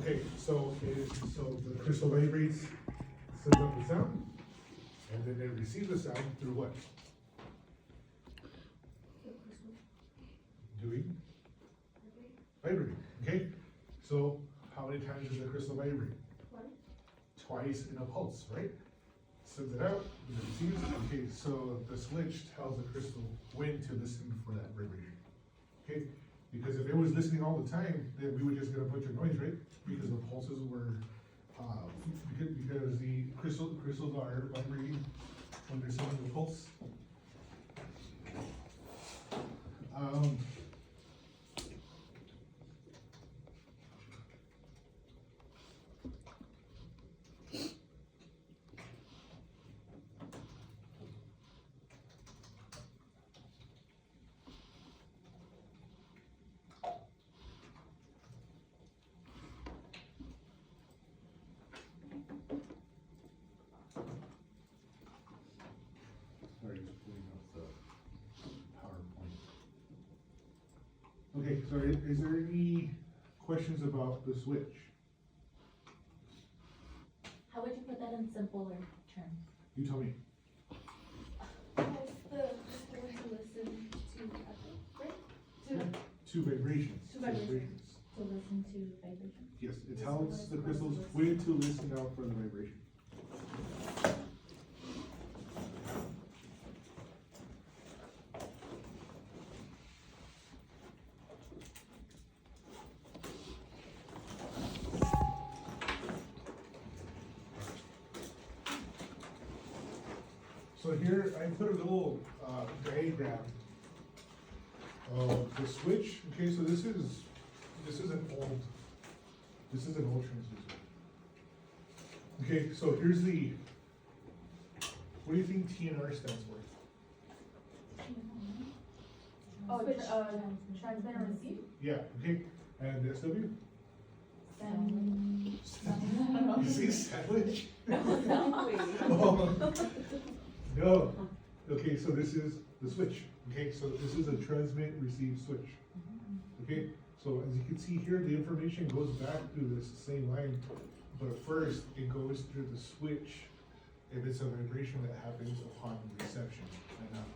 Okay, so the crystal vibrates, sends up the sound, and then it receives the sound through what? Doing? Vibrating, okay? So how many times does the crystal vibrate? Twice in a pulse, right? Sends it out, and it receives, okay, so the switch tells the crystal when to listen for that vibration. Okay, because if it was listening all the time, then we would just get a bunch of noise, right? Because the pulses were, because the crystals are vibrating when they're sending the pulse. Sorry, just pulling up the PowerPoint. Okay, so is there any questions about the switch? How would you put that in simpler terms? You tell me. It's the one to listen to, right? Two vibrations. Two vibrations. To listen to vibrations? Yes, it tells the crystals when to listen out for the vibration. So here I put a little diagram of the switch. Okay, so this is an old transducer. Okay, so here's the, what do you think TNR stands for? Oh, transmit and receive? Yeah, okay, and SW? Sandwich. You see sandwich? Exactly. Oh, no. Okay, so this is the switch. Okay, so this is a transmit receive switch. Okay, so as you can see here, the information goes back through this same line, but first it goes through the switch if it's a vibration that happens upon reception and not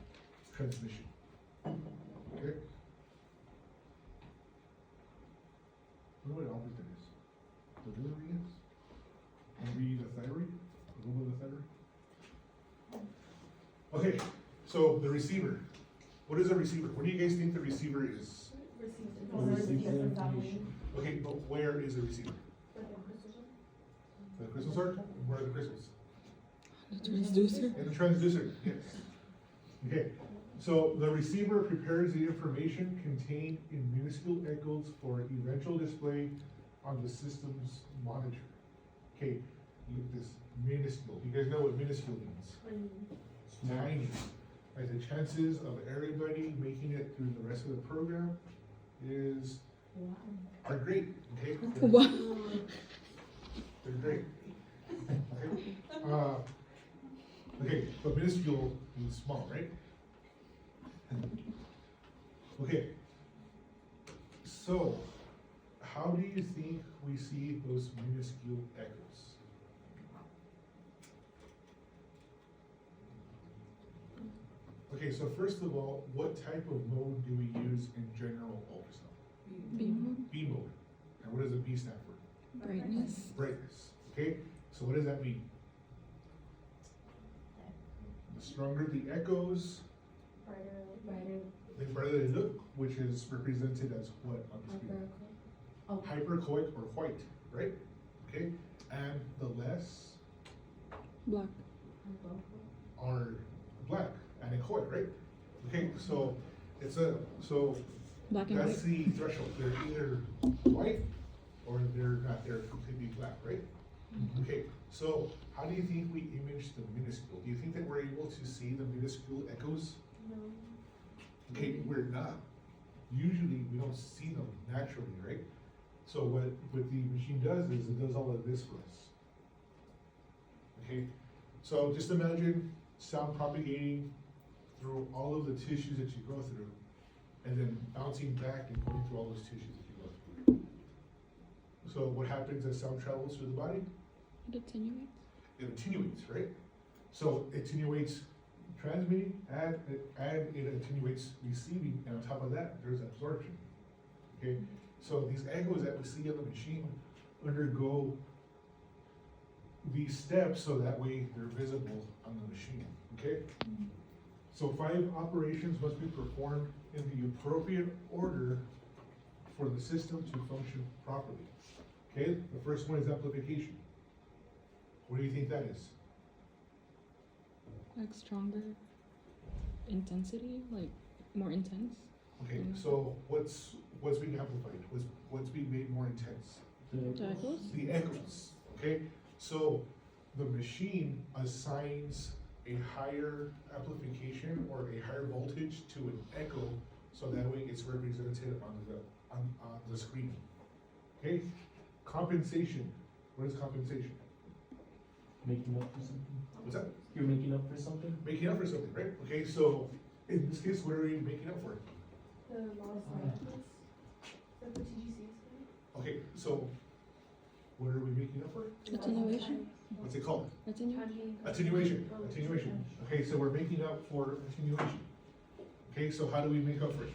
transmission. Okay? I wonder what opposite is. The delivery is? Maybe the thyroid? A little bit of the thyroid? Okay, so the receiver. What is a receiver? What do you guys think the receiver is? Okay, but where is the receiver? The crystals are? Where are the crystals? Transducer? In the transducer, yes. Okay, so the receiver prepares the information contained in minuscule echoes for eventual display on the system's monitor. Okay, you get this minuscule. You guys know what minuscule means? Tiny. Like the chances of everybody making it through the rest of the program are great. Okay, Wow. they're great. Okay. Okay, but minuscule means small, right? Okay. So, how do you think we see those minuscule echoes? Okay, so first of all, what type of mode do we use in general ultrasound? Beam B mode. And what does a B stand for? brightness. Brightness. Okay, so what does that mean? The stronger the echoes, the brighter they look, which is represented as what on the screen? Hypercoic or white, right? Okay, and the less Black. are black, anechoic, right? Okay, so Black and that's white. the threshold. They're either white or they're not. They're completely black, right? Okay, so how do you think we image the minuscule? Do you think that we're able to see the minuscule echoes? Okay, we're not. Usually we don't see them naturally, right? So what the machine does is it does all of this for us. Okay, so just imagine sound propagating through all of the tissues that you go through, and then bouncing back and going through all those tissues that you go through. So what happens as sound travels through the body? It attenuates. It attenuates, right? So it attenuates transmitting and it attenuates receiving, and on top of that, there's absorption. Okay, so these echoes that we see on the machine undergo these steps so that way they're visible on the machine, okay? So 5 operations must be performed in the appropriate order for the system to function properly. Okay, the first one is amplification. What do you think that is? Like stronger intensity, like more intense. Okay, so what's being amplified? What's being made more intense? The echoes? The echoes, okay? So the machine assigns a higher amplification or a higher voltage to an echo, so that way it's represented on the screen. Okay? Compensation. What is compensation? Making up for something. What's that? You're making up for something? Making up for something, right? Okay, so in this case, what are we making up for? The loss of echoes. That's what TGC is for. Okay, so what are we making up for? Attenuation. What's it called? Attenuation. Attenuation. Attenuation. Okay, so we're making up for attenuation. Okay, so how do we make up for it?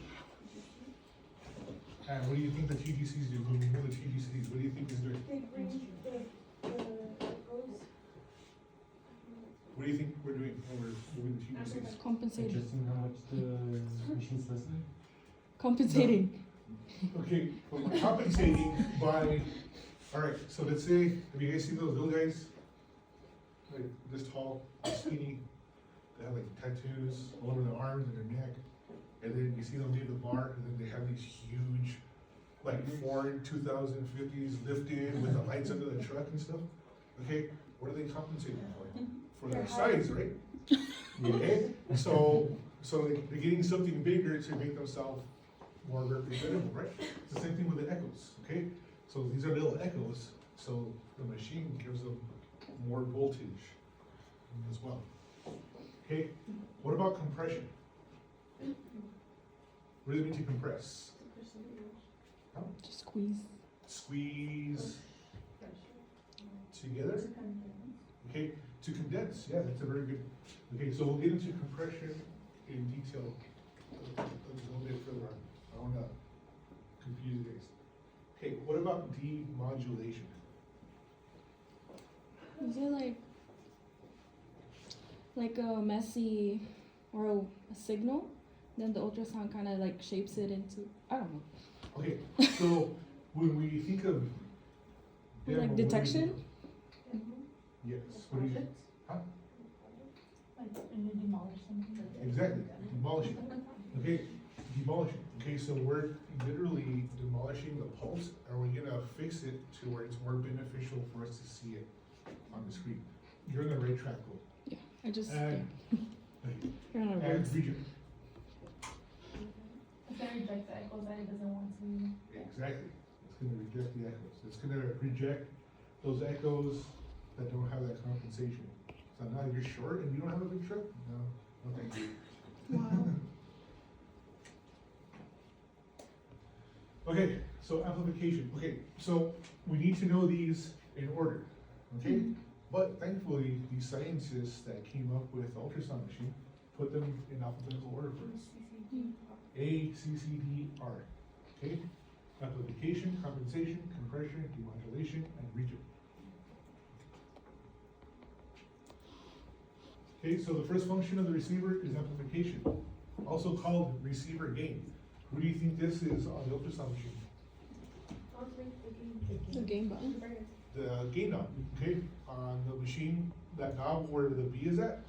And what do you think the TGCs do? When we know the TGCs, what do you think is doing? They bring the echoes. What do you think we're doing when we're doing the TGCs? Compensating. Adjusting how much the machine's listening? Compensating. Okay, well, we're compensating by, alright, so let's say, have you guys seen those little guys? Like this tall, skinny, they have like tattoos all over their arms and their neck. And then you see them near the bar, and then they have these huge, like Ford 2050s lifted with the lights under the truck and stuff. Okay, what are they compensating for? For their size, right? Okay, so they're getting something bigger to make themselves more representable, right? It's the same thing with the echoes, okay? So these are little echoes, so the machine gives them more voltage as well. Okay, what about compression? What does it mean to compress? To squeeze. Squeeze together? Okay, to condense, yeah, that's a very good, okay, so we'll get into compression in detail a little bit further on. I don't wanna confuse you guys. Okay, what about demodulation? Is it like a messy or a signal? Then the ultrasound kind of like shapes it into, I don't know. Okay, so when we think of demo, Like what do you detection? think? Yes, what do you, huh? Like, when you demolish something. Exactly, demolishing. Okay, demolishing. Okay, so we're literally demolishing the pulse, and we're gonna fix it to where it's more beneficial for us to see it on the screen. You're on the right track, Cole. Yeah, I just, And, yeah. You're on a road. and region. It's gonna reject the echoes that it doesn't want to. Exactly. It's gonna reject the echoes. It's gonna reject those echoes that don't have that compensation. So now you're short and you don't have a big truck? No, no thank you. Wow. Okay, so amplification. Okay, so we need to know these in order, okay? But thankfully, these scientists that came up with the ultrasound machine put them in alphabetical order for us. A, C, C, D, R. Okay? Amplification, compensation, compression, demodulation, and region. Okay, so the first function of the receiver is amplification, also called receiver gain. What do you think this is on the ultrasound machine? The game button. The gain knob, okay? On the machine, that knob where the B is at,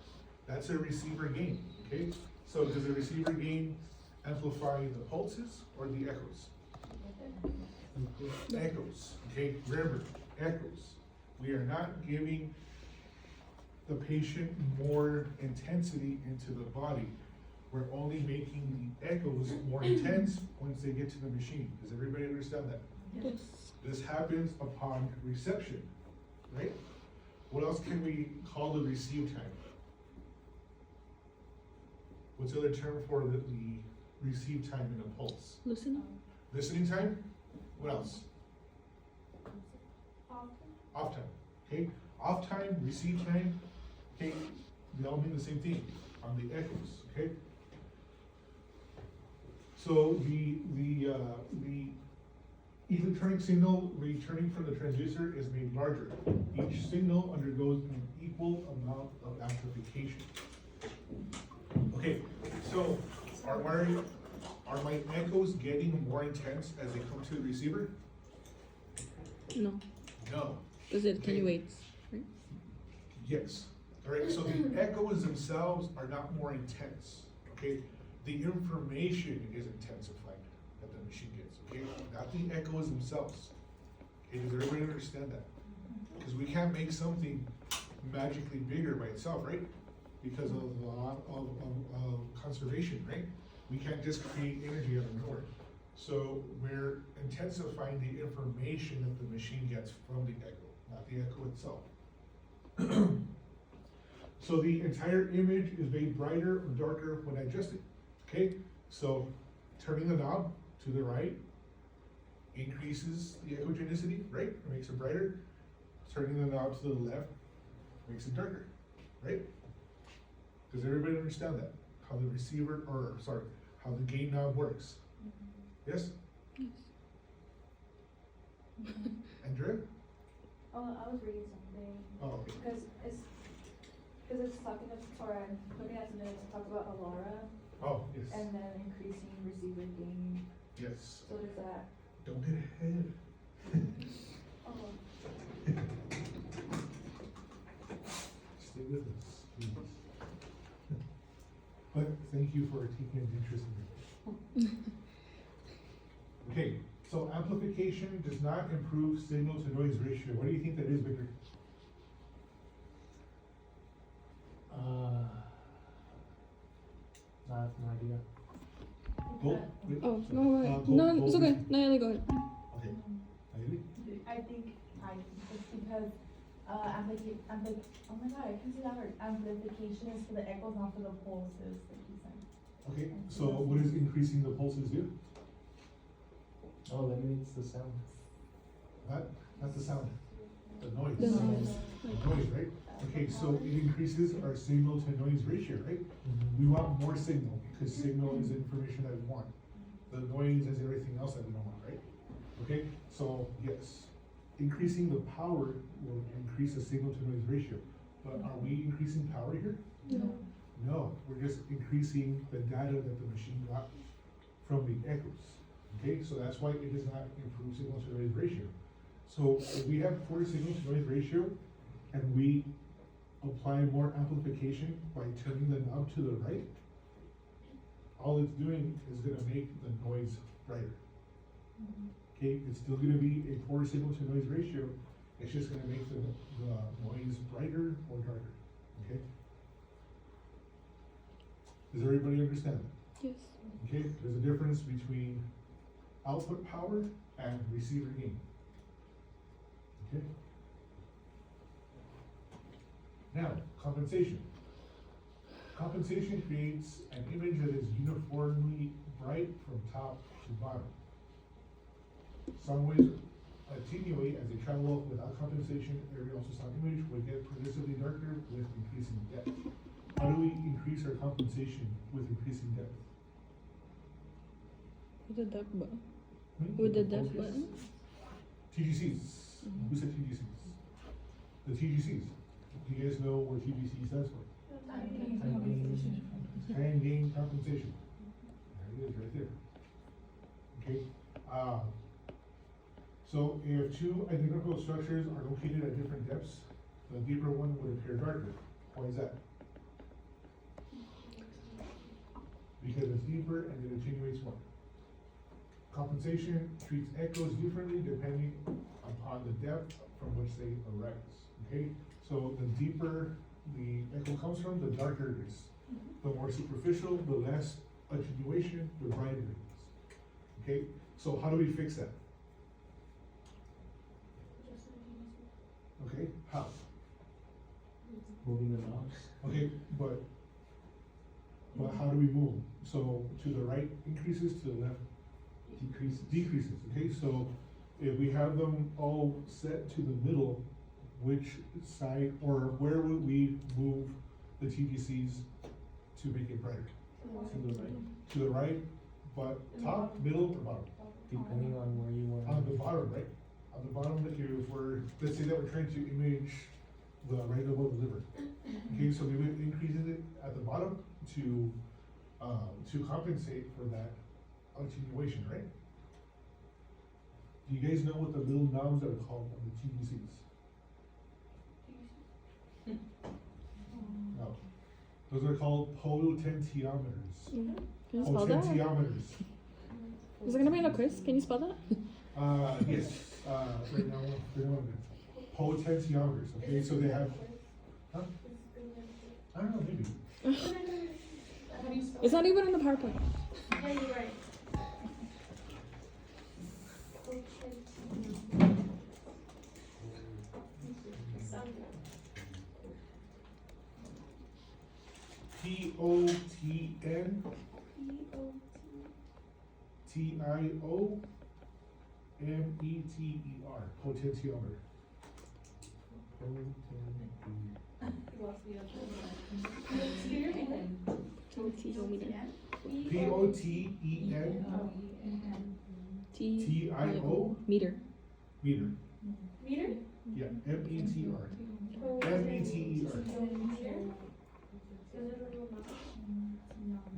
that's a receiver gain, okay? So does the receiver gain amplify the pulses or the echoes? Echoes, okay? Remember, echoes. We are not giving the patient more intensity into the body. We're only making the echoes more intense once they get to the machine. Does everybody understand that? Yes. This happens upon reception, right? What else can we call the receive time? What's the other term for the receive time in a pulse? Listening. Listening time? What else? off time, okay? Off time, receive time, okay, they all mean the same thing on the echoes, okay? So the electronic signal returning from the transducer is made larger. Each signal undergoes an equal amount of amplification. Okay, so are my echoes getting more intense as they come to the receiver? No, No. because it attenuates. Right? Yes, alright, so the echoes themselves are not more intense, okay? The information is intensified that the machine gets, okay? Not the echoes themselves. Okay, does everybody understand that? Because we can't make something magically bigger by itself, right? Because of conservation, right? We can't just create energy out of nowhere. So we're intensifying the information that the machine gets from the echo, not the echo itself. So the entire image is made brighter or darker when adjusted, okay? So turning the knob to the right increases the echogenicity, right? It makes it brighter. Turning the knob to the left makes it darker, right? Does everybody understand that? How the receiver, or sorry, how the gain knob works? Yes? Yes. Andrea? Oh, I was reading something, Oh, okay. because it's talking, or I'm looking at something that talks about Alara, Oh, yes, and then increasing receiver gain, yes. so does that, Don't get ahead. oh, Stay with us, please. But thank you for taking an interest in it. Okay, so amplification does not improve signal to noise ratio. What do you think that is, Victor? I have no idea. Gold? Wait, Oh, sorry. no, go ahead. gold- No, gold it's okay. ratio. No, go ahead. Okay. Nayeli? I think it's because, oh my god, I can't say that word, amplification is for the echoes, not for the pulses, like you said. Okay, so what does increasing the pulses do? Oh, eliminates the sound. Not the sound, the noise. The noise. The noise, right? Okay, so it increases our signal to noise ratio, right? Mm-hmm. We want more signal, because signal is information that we want. The noise is everything else that we don't want, right? Okay, so yes, increasing the power will increase the signal to noise ratio. But are we increasing power here? No. No, we're just increasing the data that the machine got from the echoes. Okay, so that's why it does not improve signal to noise ratio. So if we have poor signal to noise ratio and we apply more amplification by turning the knob to the right, all it's doing is gonna make the noise brighter. Okay, it's still gonna be a poor signal to noise ratio, it's just gonna make the noise brighter or darker, okay? Does everybody understand that? Yes. Okay, there's a difference between output power and receiver gain. Okay? Now, compensation. Compensation creates an image that is uniformly bright from top to bottom. Some ways attenuate as they travel without compensation. Every ultrasound image will get progressively darker with increasing depth. How do we increase our compensation with increasing depth? With the depth button. Hmm? With the depth button. TGCs. Who said TGCs? The TGCs. Do you guys know what TGC stands for? Time gain compensation. There it is, right there. Okay. So if two identical structures are located at different depths, the deeper one would appear darker. Why is that? Because it's deeper and it attenuates more. Compensation treats echoes differently depending upon the depth from which they arise. Okay, so the deeper the echo comes from, the darker it is. The more superficial, the less attenuation, the brighter it is. Okay, so how do we fix that? Okay, how? Moving the knobs. Okay, but how do we move? So to the right increases, to the left Decreases. decreases, okay? So if we have them all set to the middle, which side, or where would we move the TGCs to make it brighter? To the right, To the right, but top, middle, or bottom? depending on where you want. On the bottom, right? On the bottom, like if we're, let's say that we're trying to image the right above the liver. Okay, so we would increase it at the bottom to compensate for that attenuation, right? Do you guys know what the little knobs are called on the TVCs? No. Those are called potentiometers. Can you spell that? Potentiometers. Is it gonna be in a quiz? Can you spell that? Yes, right now, potentiometers, okay, so they have, huh? I don't know, maybe. How do you spell It's not even in the PowerPoint. it? Yeah, you're right. Sound good. Potentiometer. Potentiometer. You lost me on Say your name. Potentiometer. Potentio Meter. meter. Meter? Yeah, METR. Meter?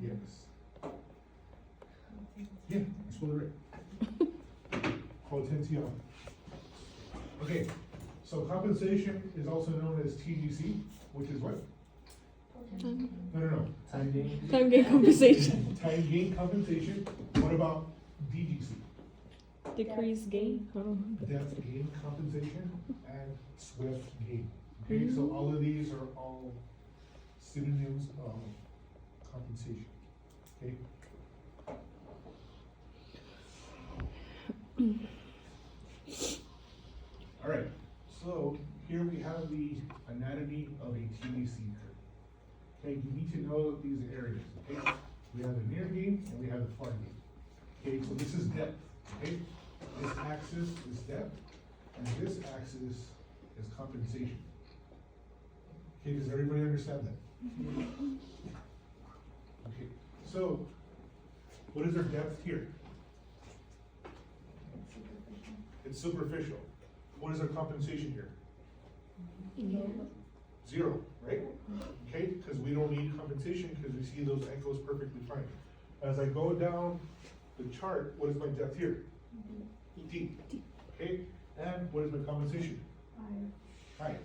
Yes. Yeah, that's what it is. Potentiometer. Okay, so compensation is also known as TGC, which is what? No. Time gain. Time gain compensation. Time gain compensation. What about DGC? Decrease gain. Oh. Depth gain compensation and swift gain. Okay, so all of these are all synonyms of compensation. Okay? All right, so here we have the anatomy of a TDC curve. Okay, you need to know these areas, okay? We have the near gain and we have the far gain. Okay, so this is depth, okay? This axis is depth, and this axis is compensation. Okay, does everybody understand that? Okay, so what is our depth here? It's superficial. What is our compensation here? Zero, right? Okay, because we don't need compensation because we see those echoes perfectly fine. As I go down the chart, what is my depth here? D. Okay, and what is my compensation? High.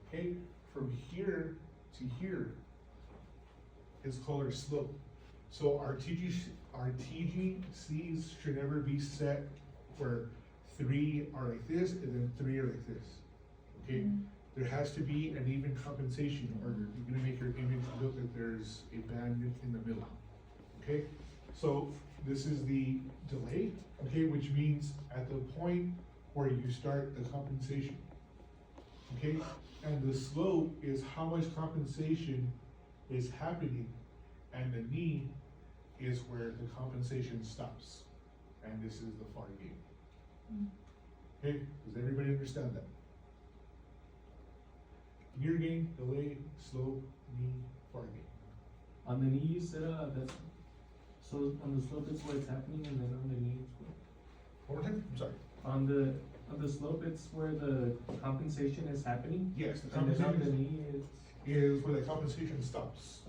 Okay, from here to here is called our slope. So our TGCs should never be set where 3 are like this and then 3 are like this. Okay, there has to be an even compensation or you're gonna make your image look like there's a band in the middle. Okay, so this is the delay, okay, which means at the point where you start the compensation. Okay, and the slope is how much compensation is happening, and the knee is where the compensation stops. And this is the far gain. Okay, does everybody understand that? Near gain, delay, slope, knee, far gain. On the knee, you said, that's, so on the slope it's where it's happening, and then on the knee it's where? One more time, I'm sorry. On the slope, it's where the compensation is happening, Yes, the and then on the compensation knee, it's. is where the compensation stops.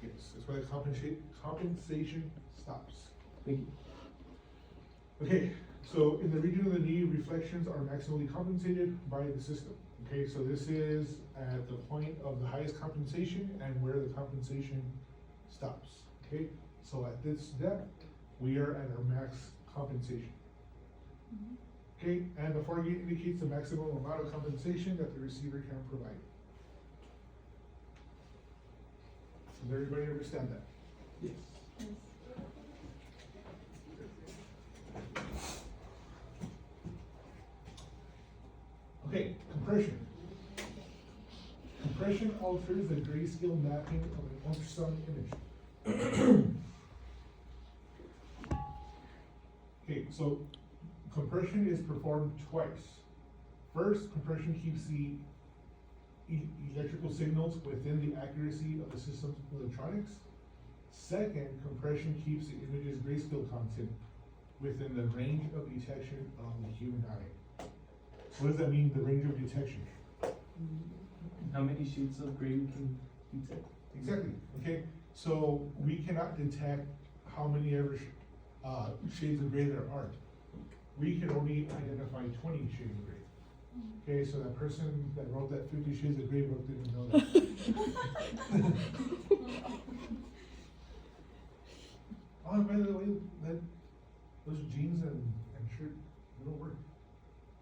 Yes, it's where the compensation stops. Thank you. Okay, so in the region of the knee, reflections are maximally compensated by the system. Okay, so this is at the point of the highest compensation and where the compensation stops. Okay, so at this depth, we are at our max compensation. Okay, and the far gain indicates the maximum amount of compensation that the receiver can provide. Does everybody understand that? Yes. Okay, compression. Compression alters the grayscale mapping of an ultrasonic image. Okay, so compression is performed twice. first, compression keeps the electrical signals within the accuracy of the system's electronics. Second, compression keeps the image's grayscale content within the range of detection of the human eye. So what does that mean, the range of detection? How many shades of gray we can detect? Exactly, okay, so we cannot detect how many ever shades of gray there are. We can only identify 20 shades of gray. Okay, so that person that wrote that 50 Shades of Grey book didn't know that. Oh, and by the way, that, those jeans and shirt, they don't work.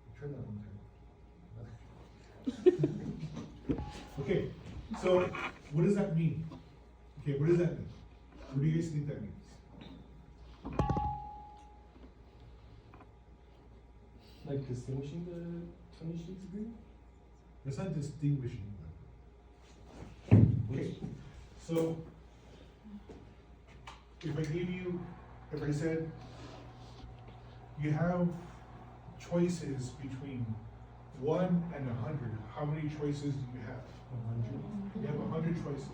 I tried that one time. Okay, so what does that mean? Okay, what does that mean? What do you guys think that means? Like distinguishing the 20 shades of green? It's not distinguishing them. Okay, so if I gave you, if I said you have choices between 1 and 100, how many choices do you have? 100. You have 100 choices.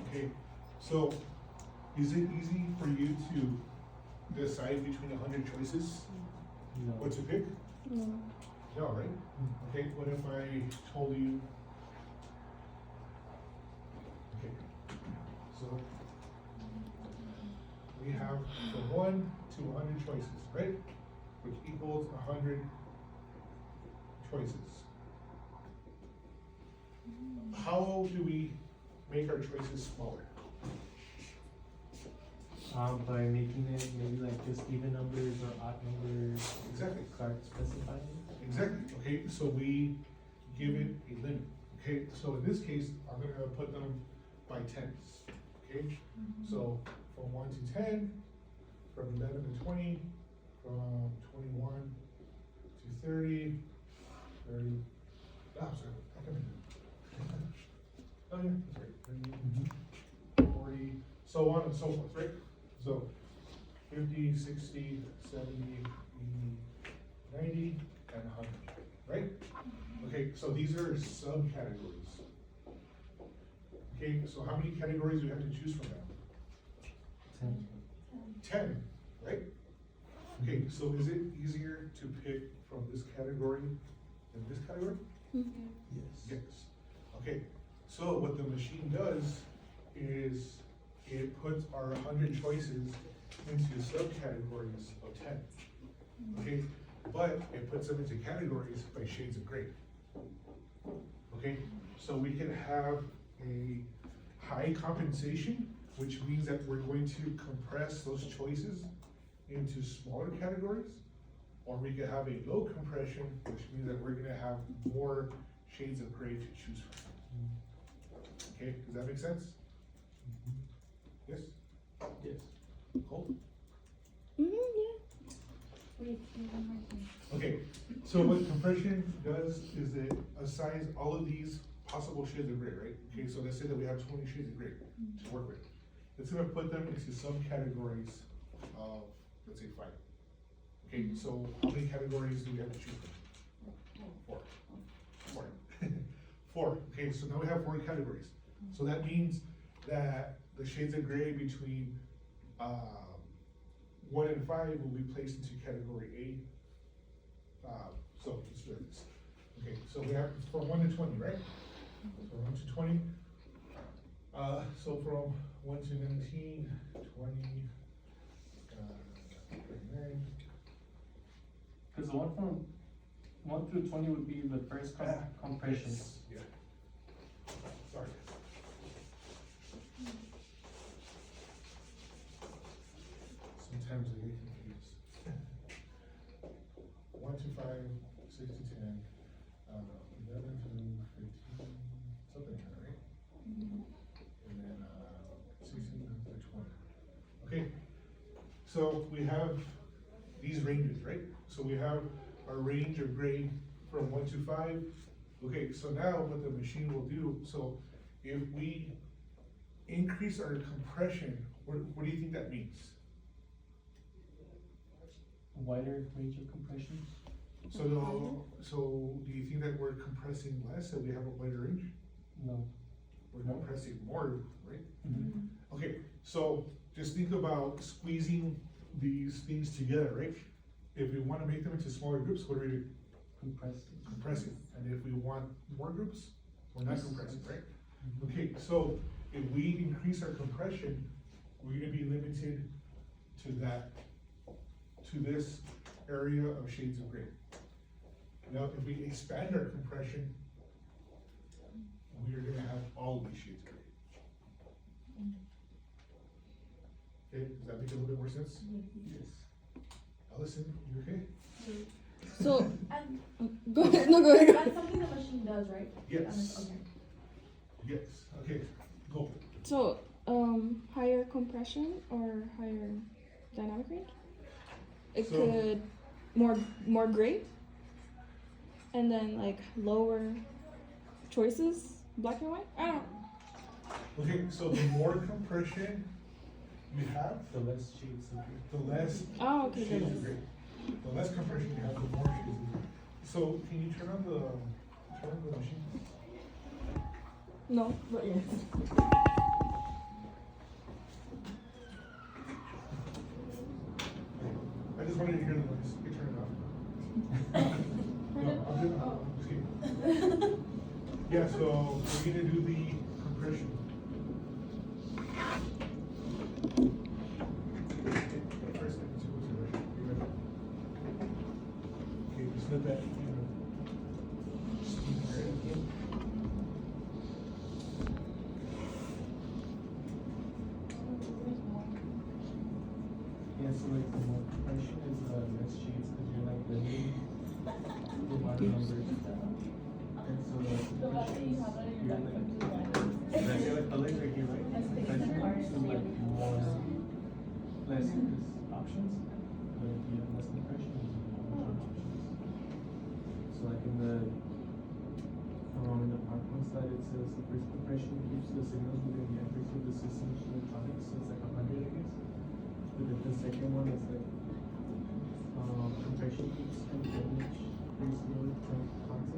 Okay, so is it easy for you to decide between 100 choices No. what to pick? No. No, right? Okay, what if I told you? Okay, so we have from 1 to 100 choices, right? Which equals 100 choices. How do we make our choices smaller? By making it maybe like just even numbers or odd numbers. Exactly. Start specifying. Exactly, okay, so we give it a limit, okay? So in this case, I'm gonna put them by tens, okay? So from 1 to 10, from 11 to 20, from 21 to 30, 30, oh, sorry, I can oh yeah, that's right, 30, 40, so on and so forth, right? So 50, 60, 70, 80, 90, and 100, right? Okay, so these are subcategories. Okay, so how many categories do we have to choose from now? 10. 10, right? Okay, so is it easier to pick from this category than this category? Yes. Yes. Okay, so what the machine does is it puts our 100 choices into subcategories of 10. Okay, but it puts them into categories by shades of gray. Okay, so we can have a high compensation, which means that we're going to compress those choices into smaller categories, or we could have a low compression, which means that we're gonna have more shades of gray to choose from. Okay, does that make sense? Yes? Yes. Cool. Mm-hmm, yeah. Wait, one more thing. Okay, so what compression does is it assigns all of these possible shades of gray, right? Okay, so let's say that we have 20 shades of gray to work with. It's gonna put them into subcategories of, let's say, 5. Okay, so how many categories do we have to choose from? 4. 4. 4, okay, so now we have 4 categories. So that means that the shades of gray between 1 and 5 will be placed into category A. So let's do this. Okay, so we have from 1 to 20, right? So 1 to 20. So from 1 to 19, 20, 29. Because the one from 1 through 20 would be the first compression. Yeah. Sorry. Sometimes I get confused. 1 to 5, 6 to 10, 11 to 15, something like that, right? And then 16 to 20. Okay, so we have these ranges, right? So we have our range of gray from 1 to 5. Okay, so now what the machine will do, so if we increase our compression, what do you think that means? Wider range of compressions. So do you think that we're compressing less, so we have a wider range? No. We're compressing more, right? Mhm. Okay, so just think about squeezing these things together, right? If we wanna make them into smaller groups, what do we do? Compressed. Compressing, and if we want more groups, we're not compressing, right? Mhm. Okay, so if we increase our compression, we're gonna be limited to that, to this area of shades of gray. Now, if we expand our compression, we are gonna have all of these shades of gray. Okay, does that make a little bit more sense? Yes. Allison, you okay? So, And, go ahead, no, go ahead. that's something the machine does, right? Yes, Okay. yes, okay, go. So, higher compression or higher dynamic range? It So- could more gray, and then like lower choices, black and white. I don't know. Okay, so the more compression you have, The less shades of gray. the less Oh, okay, shades good. of gray. The less compression you have, the more shades of gray. So can you turn on the machine? No, but yes. I just wanted to hear the noise. You turn it off. No, I'm good. I'm just kidding. Yeah, so we're gonna do the compression. First, let's see what's the ratio. You ready? Okay, just let that, steam right in. Yeah, so like the more compression is less shades because you're like blending the line numbers. And so the The fact that you have that in your you're back like, comes like I feel like the laser here, right? That's the Compression hard is like to more, less is options, but if you have less compression, it's more options. So like in the PowerPoint slide, it says the first compression keeps the signals within the average of the system's electronics, so it's like 100, I guess. But then the second one is like, compression keeps and damage ratio from concept.